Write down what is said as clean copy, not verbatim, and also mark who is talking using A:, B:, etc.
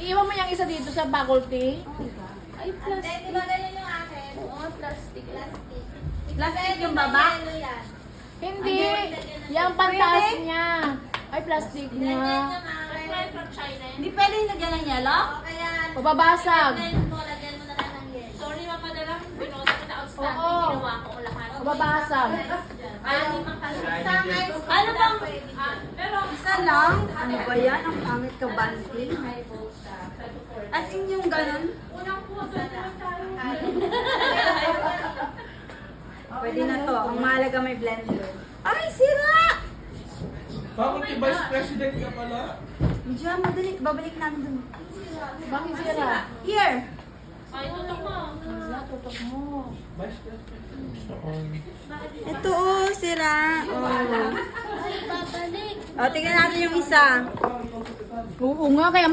A: Iiwan mo yung isa dito sa faculty. Ay,
B: Hindi,
A: plastic.
B: di ba ganyan yung akin?
A: Oo, plastic.
B: Plastic.
C: Plastic yung baba?
B: Yellow yan.
A: Hindi. Yung pantaas niya. Ay, plastic
B: Ganyan
A: niya.
B: yung akin.
D: From China.
C: Hindi pwede yung lagyan ng yellow?
B: O kaya,
A: Mababasag.
B: lagyan mo na lang ng yellow.
D: Sorry, mapadala. Binosa ko na outstanding.
A: Oo.
D: Ginawa ko lahat.
A: Mababasag.
D: Ani mang
B: Sa ice
C: Ano bang-
D: pero
C: Isa lang? Ano ba yan? Ang pangit ka banting. As in yung ganun?
D: unang puso tayo.
C: Pwede na to. Ang mahalaga may blender. Ay, sira!
E: Faculty Vice President ka pala.
C: Diyan, madali. Babalik namin dun.
A: Bakit sira?
C: Here!
D: Ay, tutok mo.
A: Wala, tutok mo.
E: Vice President.
C: Ito oh, sira. Oh.
B: babalik.
C: O, tingnan natin yung isa.
A: Oo nga, kaya